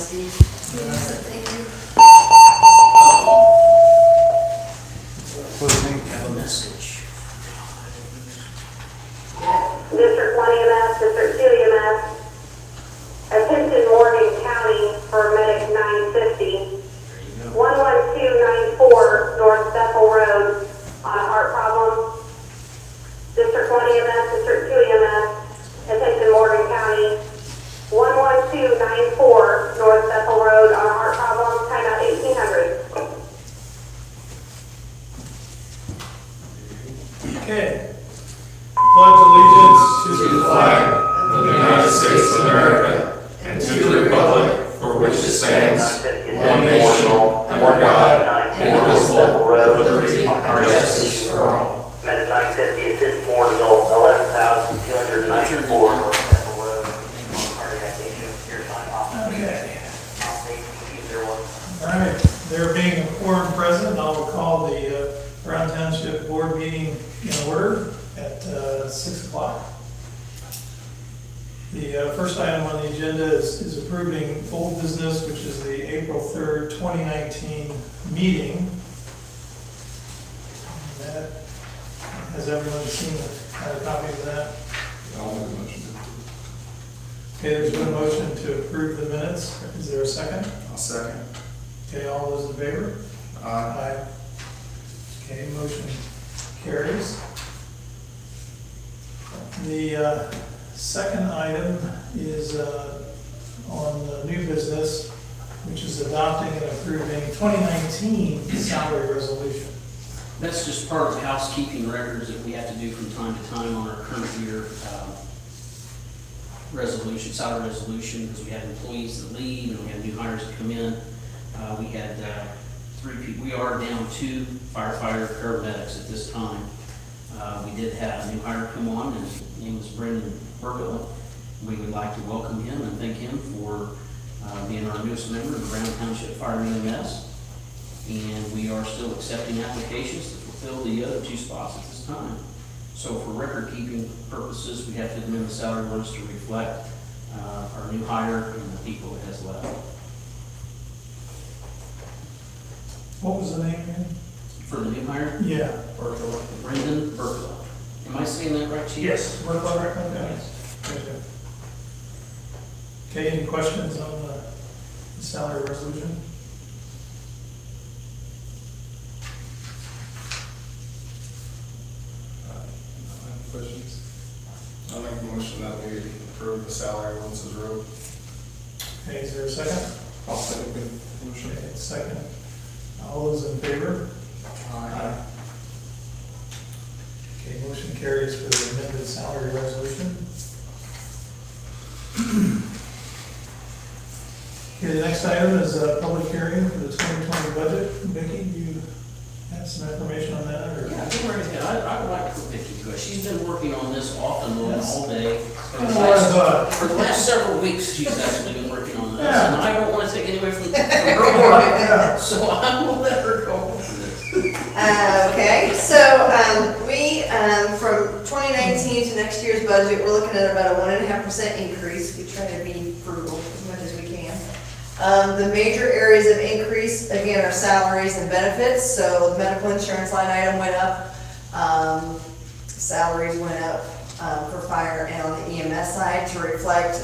Steve. Thank you. Have a message. District 1 EMS, District 2 EMS, attention Morgan County for Medic 950, 11294 North Bethel Road on a heart problem. District 1 EMS, District 2 EMS, attention Morgan County, 11294 North Bethel Road on a heart problem, time out 1800. Okay. Pledge allegiance to the flag of the United States of America and to the republic for which it stands, one nation, under God, indivisible, with liberty and justice for all. Medic 950, assist Mooresville, 11,294 North Bethel Road. Cardiac patient, your time off. Okay. I'll All right. There being a quorum present, I will call the Brown Township Board meeting in order at 6 o'clock. The first item on the agenda is approving old business, which is the April 3rd, 2019 meeting. That, has everyone seen a copy of that? I'll make a motion. Okay, there's been a motion to approve the minutes. Is there a second? I'll second. Okay, all those in favor? Aye. Okay, motion carries. The second item is on the new business, which is adopting and approving 2019 salary resolution. That's just part of the housekeeping records that we have to do from time to time on our current year resolution, salary resolution, because we have employees that leave and we have new hires that come in. We had 3 people. We are down 2 firefighter paramedics at this time. We did have a new hire come on, and his name is Brendan Burkle. We would like to welcome him and thank him for being our newest member of the Brown Township Fire and EMS. And we are still accepting applications to fulfill the other 2 spots at this time. So for record keeping purposes, we have to amend the salary orders to reflect our new hire and the people that has left. What was the name again? For the new hire, Yeah. Brendan Burkle. Am I saying that right, Chief? Yes. Work on record? Okay. Yes. Very good. Okay, any questions on the salary resolution? Questions? I'll make a motion that we approve the salary ordinance as wrote. Okay, is there a second? I'll second the motion. Okay, second. All those in favor? Aye. Okay, motion carries for the amended salary resolution. Okay, the next item is a public hearing for the 2020 budget. Vicki, you have some information on that, or? Yeah, go right ahead. I would like for Vicki to go. She's been working on this off and on Yes. all day. For the Oh, for the last several weeks, she's actually been working on this. Yeah. And I don't want to take any away from her work. Yeah. So I'm going to let her go for this. Okay, so we, from 2019 to next year's budget, we're looking at about a 1.5% increase. We try to be frugal as much as we can. The major areas of increase, again, are salaries and benefits. So the medical insurance line item went up, salaries went up for fire and on the EMS side to reflect.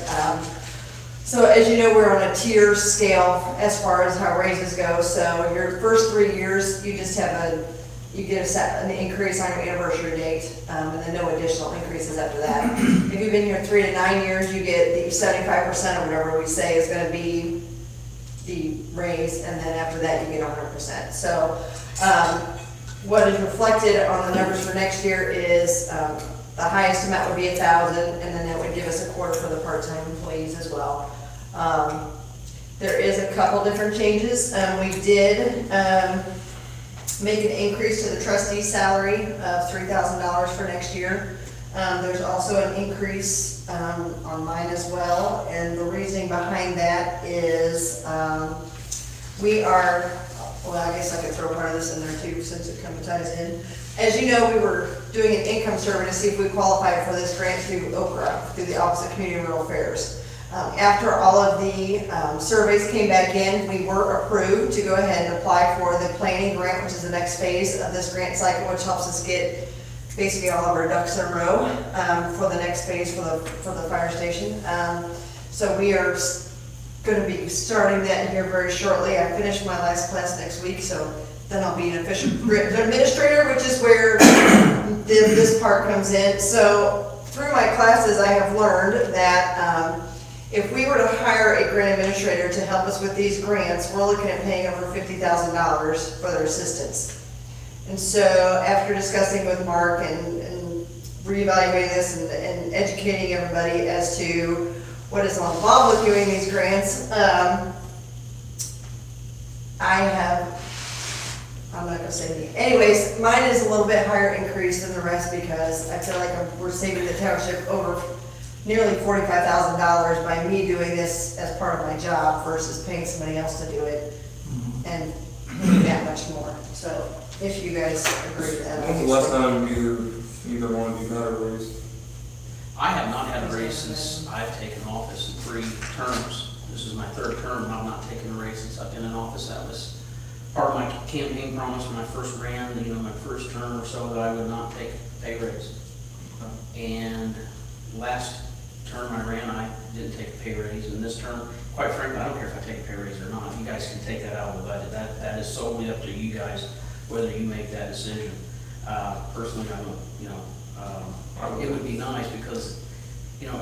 So as you know, we're on a tier scale as far as how raises go. So your first 3 years, you just have you get an increase on your anniversary date, and then no additional increases after that. If you've been here 3 to 9 years, you get the 75% or whatever we say is going to be the raise, and then after that you get 100%. So what is reflected on the numbers for next year is the highest amount would be 1,000, and then that would give us a quarter for the part-time employees as well. There is a couple different changes. We did make an increase to the trustee salary of $3,000 for next year. There's also an increase on mine as well, and the reasoning behind that is we are, well, I guess I could throw part of this in there too since it kind of ties in. As you know, we were doing an income survey to see if we qualified for this grant through OPRA, through the Office of Community and Rural Affairs. After all of the surveys came back in, we were approved to go ahead and apply for the planning grant, which is the next phase of this grant cycle, which helps us get basically all of our ducks in a row for the next phase for the fire station. So we are going to be starting that here very shortly. I finished my last class next week, so then I'll be an official administrator, which is where this part comes in. So through my classes, I have learned that if we were to hire a grant administrator to help us with these grants, we're looking at paying over $50,000 for their assistance. And so after discussing with Mark and reevaluating this and educating everybody as to what is involved with doing these grants, I'm not gonna say any. Anyways, mine is a little bit higher increase than the rest because I feel like we're saving the township over nearly $45,000 by me doing this as part of my job versus paying somebody else to do it and paying that much more. So if you guys agree with that. When's the last time either one of you got a raise? I have not had a raise since I've taken office in 3 terms. This is my 3rd term, and I've not taken a raise since I've been in office. That was part of my campaign promise when I first ran, my first term or so, that I would not take a pay raise. And last term I ran, I didn't take a pay raise. And this term, quite frankly, I don't care if I take a pay raise or not. You guys can take that out of the budget. That is solely up to you guys, whether you make that decision. Personally, I don't, it would be nice because,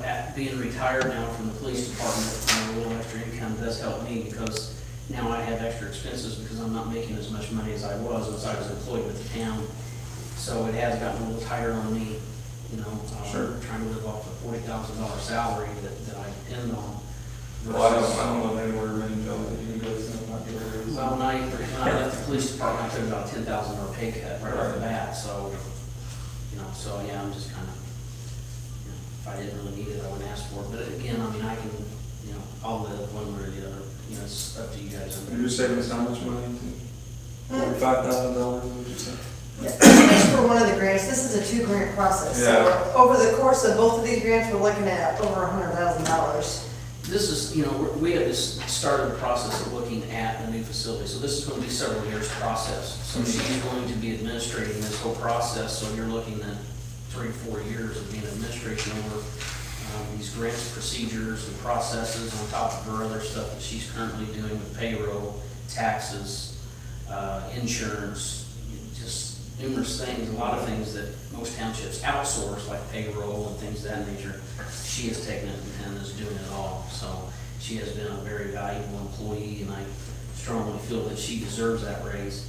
at being retired now from the police department, a little extra income does help me because now I have extra expenses because I'm not making as much money as I was employed with the town. So it has gotten a little tighter on me, Sure. trying to live off a $40,000 salary that I depend on. Well, I don't know anywhere in Joe that you can go to not get a raise. Well, when I left the police department, I took about a $10,000 pay cut right off the bat, so, yeah, I'm just kind of, if I didn't really need it, I wouldn't ask for it. But again, I can, I'll live one way or the other, it's up to you guys. You're saving us how much money? $45,000, would you say? Just for one of the grants, this is a 2-grant process. Yeah. So over the course of both of these grants, we're looking at over $100,000. This is, we have just started the process of looking at a new facility, so this is going to be several years process. So she's going to be administrating this whole process, so you're looking at 3 to 4 years of being administration over these grants, procedures, and processes on top of her other stuff that she's currently doing with payroll, taxes, insurance, just numerous things, a lot of things that most townships outsource, like payroll and things of that nature. She has taken it and is doing it all. So she has been a very valuable employee, and I strongly feel that she deserves that raise.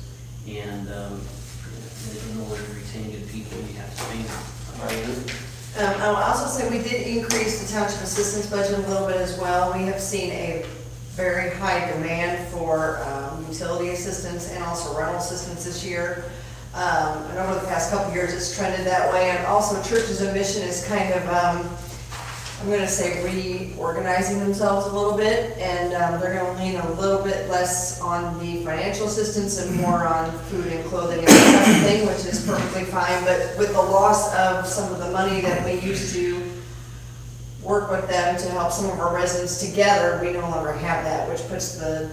And in order to retain good people, you have to pay them. I'll also say we did increase the township assistance budget a little bit as well. We have seen a very high demand for utility assistance and also rental assistance this year. And over the past couple of years, it's trended that way. And also Churches of Mission is kind of, I'm going to say, reorganizing themselves a little bit. And they're going to lean a little bit less on the financial assistance and more on food and clothing and that kind of thing, which is perfectly fine. But with the loss of some of the money that we used to work with them to help some of our residents together, we no longer have that, which puts the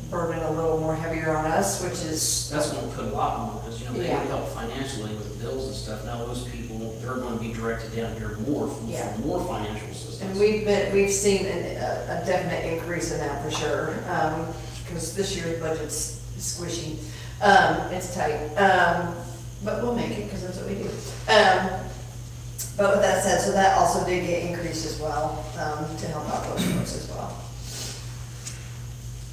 burden a little more heavier on us, which is... That's going to put a lot more, because, they Yeah. would help financially with bills and stuff. Now those people, they're going to be directed down here more for more financial assistance. And we've seen a definite increase in that for sure, because this year's budget's squishy. It's tight, but we'll make it because that's what we do. But with that said, so that also did get increased as well, to help out those folks as well.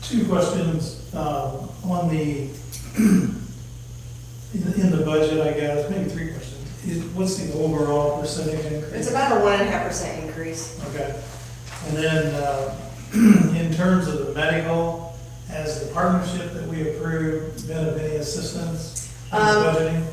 2 questions on the, in the budget, I guess, maybe 3 questions. What's the overall percentage increase? It's about a 1.5% increase. Okay. And then in terms of the medical, has the partnership that we approved been of any assistance in the budgeting?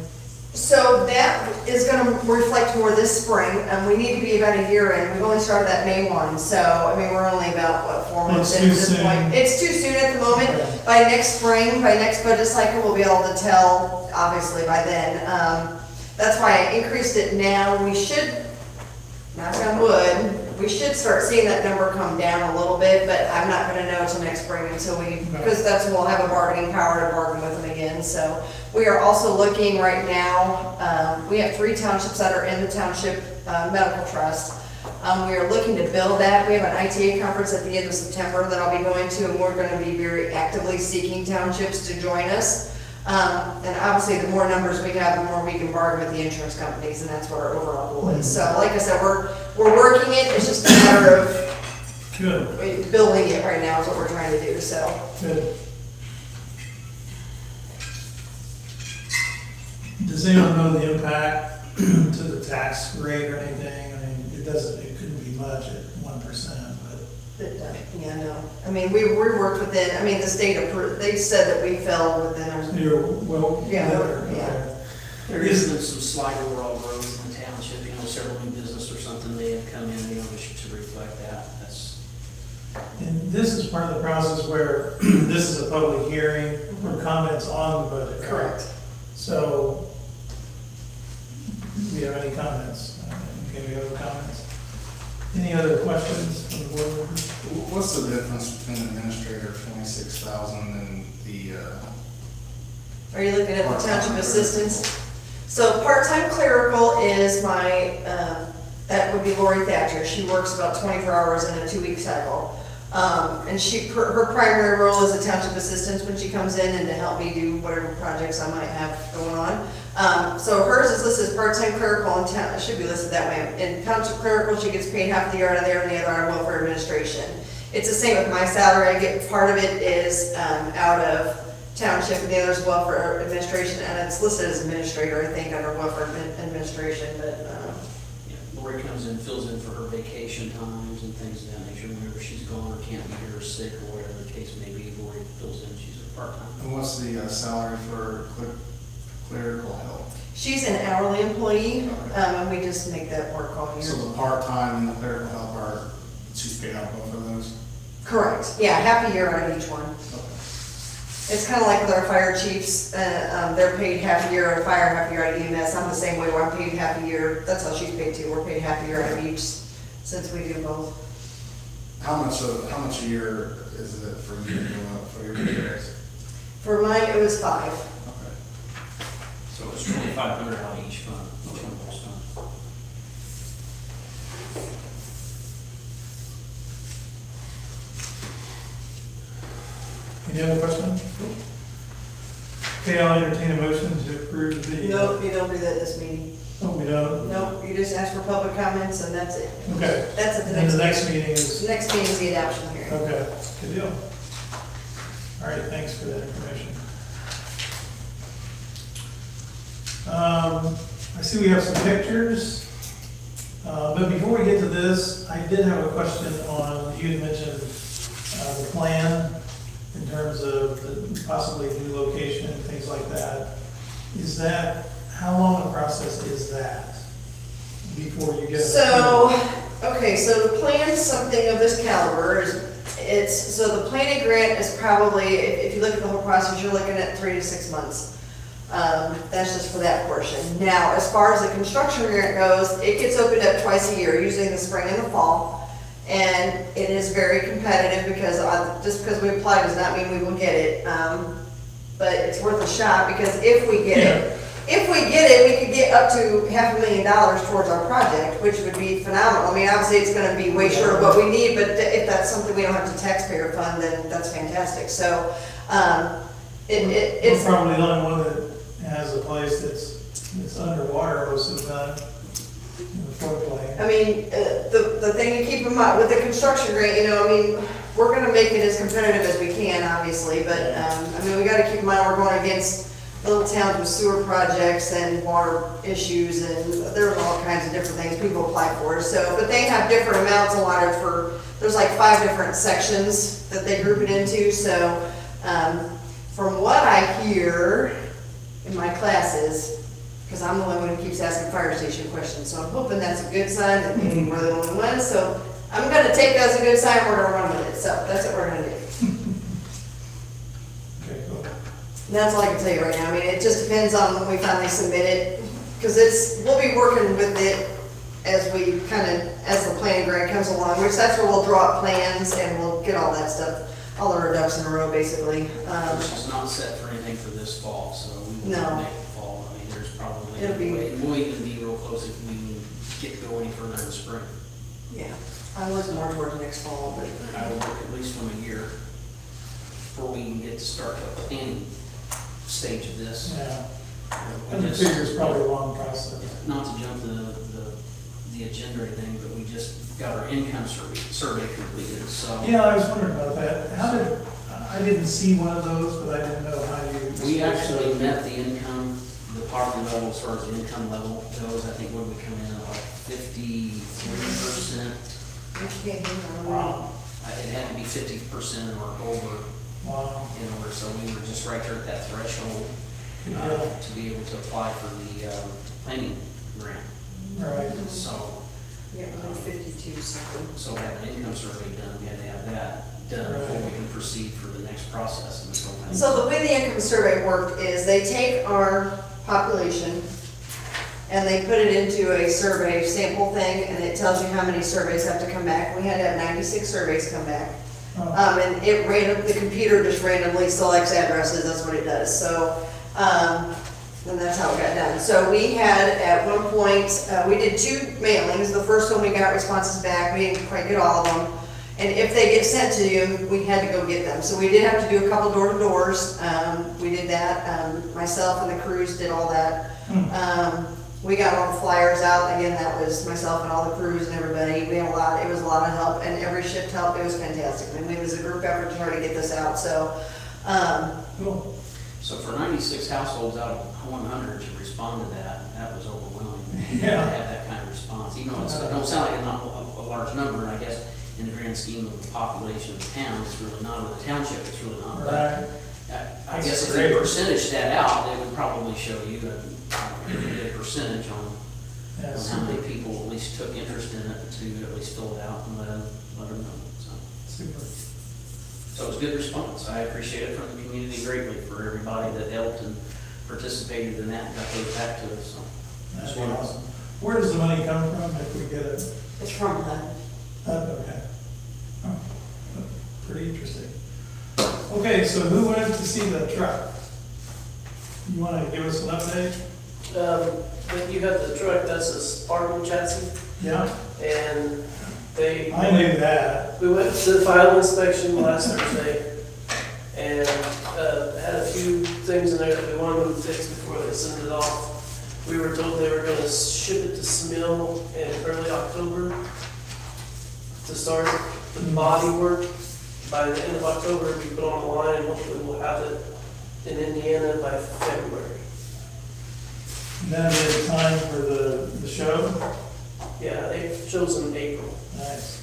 So that is going to reflect more this spring. We need to be about a year in. We've only started that May 1, so we're only about 4 months in at this point. It's too soon at the moment. Okay. By next spring, by next budget cycle, we'll be able to tell. Obviously, by then. That's why I increased it now. We should, knock on wood, we should start seeing that number come down a little bit, but I'm not gonna know until next spring until because that's when we'll have a bargaining power to bargain with them again. So we are also looking right now, we have 3 townships that are in the Township Medical Trust. We are looking to build that. We have an ITA conference at the end of September that I'll be going to, and we're gonna be very actively seeking townships to join us. And obviously, the more numbers we have, the more we can bargain with the insurance companies, and that's what our overall goal is. So like I said, we're working it, it's just a matter of Good. building it right now is what we're trying to do, so. Good. Does anyone know the impact to the tax rate or anything? I mean, it couldn't be much at 1%, but. Yeah, no, I mean, we worked within, I mean, the state approved, they said that we fell within our. You're well. Yeah, better, yeah. okay. There is been some slight overall growth in the township, several new business or something may have come in, to reflect that. That's. And this is part of the process where this is a public hearing for comments on the budget. right? Correct. So, do we have any comments? Okay, we have comments. Any other questions from the board members? What's the difference between administrator 26,000 and the, Are you looking at the Part-time township clerical. assistants? So part-time clerical is my, that would be Lori Thatcher. She works about 24 hours in a 2-week cycle. And her primary role is a township assistant when she comes in and to help me do whatever projects I might have going on. So hers is listed as part-time clerical in town, it should be listed that way. In township clerical, she gets paid half the year out of there and the other out of welfare administration. It's the same with my salary. I get, part of it is out of township and the other is welfare administration, and it's listed as administrator, I think, under welfare administration, but, Yeah, Lori comes in, fills in for her vacation times and things of that nature. Whenever she's gone or can't be here or sick or whatever the case may be, Lori fills in, she's a part-time. and what's the salary for clerical help? she's an hourly employee, and we just make that work all So year. the part-time and the clerical help are, she's paid out both of those? Correct, yeah, half a year out of each one. It's kind of like with our fire chiefs, they're paid half a year out of fire, half a year out of EMS. I'm the same way, where I'm paid half a year, that's how she's paid too, we're paid half a year out of each, since we do both. How much a year is it for you to go up for your pay raise? For mine, it was 5. Okay. So it's 2,500 out of each fund, each one of those funds. Any other questions? Okay, I'll entertain a motion to approve the. Nope, you don't do that this meeting. Oh, we don't? Nope, you just ask for public comments and that's it. Okay. That's at the And next the next meeting. meeting is, The next meeting is the adoption hearing. okay, good deal. All right, thanks for that information. I see we have some pictures, but before we get to this, I did have a question on, you had mentioned the plan in terms of the possibly new location and things like that. Is that, how long a process is that before you get? So, okay, so to plan something of this caliber so the planning grant is probably, if you look at the whole process, you're looking at 3 to 6 months. That's just for that portion. Now, as far as the construction grant goes, it gets opened up twice a year, usually in the spring and the fall. And it is very competitive because just because we applied does not mean we will get it. But it's worth a shot because if we get it, we could get up to $500,000 towards our project, which would be phenomenal. I mean, obviously it's gonna be way short of what we need, but if that's something we don't have to taxpayer fund, then that's fantastic. So, it's. We're probably the only one that has a place that's underwater most of the time, in the floodplain. I mean, the thing to keep in mind with the construction grant, I mean, we're gonna make it as competitive as we can, obviously, but, I mean, we gotta keep in mind, we're going against little towns with sewer projects and water issues, and there's all kinds of different things people apply for, so, but they have different amounts allotted for, there's like 5 different sections that they group it into, so, from what I hear in my classes, because I'm the one who keeps asking fire station questions, so I'm hoping that's a good sign that maybe we're the only ones, so I'm gonna take that as a good sign, we're gonna run with it, so that's what we're gonna do. Okay, cool. And that's all I can tell you right now, I mean, it just depends on when we finally submit it, because we'll be working with it as we as the planning grant comes along, which that's where we'll draw up plans and we'll get all that stuff, all our ducks in a row, basically. Which is not set for anything for this fall, so we No. will make it fall. I mean, there's probably, It'll be- we'll even be real close if we can get to go any further in the spring. Yeah, I was more towards next fall, but. I would look at least from a year before we can get to start the planning stage of this. Yeah, We and the just- figure's probably a long process. Not to jump the agenda or anything, but we just got our income survey completed, so. Yeah, I was wondering about that. I didn't see one of those, but I didn't know how you. We actually met the income, the poverty level as far as the income level goes. I think when we come in at like 53%. Okay, Wow, It had to be 50% or over wow. in order, so we were just right there at that threshold to be able to apply for the planning grant. Right. So, Yeah, we're 52 something. so have an income survey done, we had to have that done before we can proceed for the next process. And so, So the way the income survey worked is they take our population and they put it into a survey sample thing, and it tells you how many surveys have to come back. We had to have 96 surveys come back. Oh, And the computer just randomly selects addresses, that's what it does, so, and that's how it got done. So we had, at one point, we did 2 mailings, the first one we got responses back, we didn't quite get all of them. And if they get sent to you, we had to go get them, so we did have to do a couple door-to-doors, we did that, myself and the crews did all that. We got all the flyers out, again, that was myself and all the crews and everybody, we had it was a lot of help, and every shift helped, it was fantastic. I mean, it was a group effort to try to get this out, so, cool. So for 96 households out of 100 to respond to that was overwhelming. Yeah. To have that kind of response, even though it don't sound like a large number, and I guess in the grand scheme of the population of the town, it's really not, or the township, it's really not. But Right. I guess if they percentage that out, they would probably show you a percentage on Yeah, how many people at least took interest in it to at least fill it out and let them know. super. So it was a good response. I appreciate it from the community greatly for everybody that helped and participated in that and got those back to us, so. That's It's wonderful. awesome. Where does the money come from if we get it? it's from HUD. Okay. Oh, pretty interesting. Okay, so who went to see the truck? You want to give us an update? When you have the truck, that's a Spartan chassis, Yeah, and I knew that. we went to the final inspection last Thursday, and had a few things in there that we wanted them to fix before they send it off. We were told they were gonna ship it to Smil in early October to start the body work. By the end of October, we put on the line, and hopefully we'll have it in Indiana by February. Then in time for the show? Yeah, they've chosen April. Nice.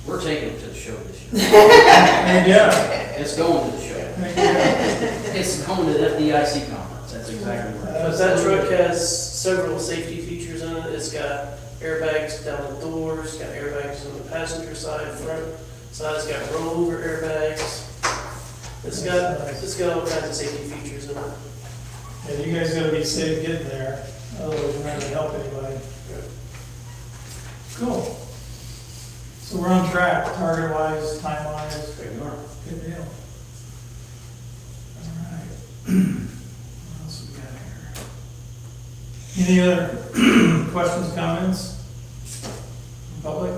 We're taking it to the show this year. Heck yeah. It's going to the show. Heck yeah. It's going to the FDIC conference. That's exactly where it But is. that truck has several safety features in it. It's got airbags down the doors, it's got airbags on the passenger side, front side, it's got rollover airbags. It's got all kinds of safety features in it. Yeah, you guys gotta be safe getting there, otherwise you're not gonna help anybody. Cool. So we're on track, target-wise, time-wise. There you are. Good deal. All right. What else we got here? Any other questions, comments? From Public?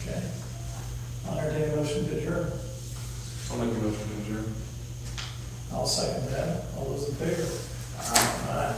Okay. I'll entertain a motion to adjourn. I'll make a motion to adjourn. I'll second that. All those in favor? Aye.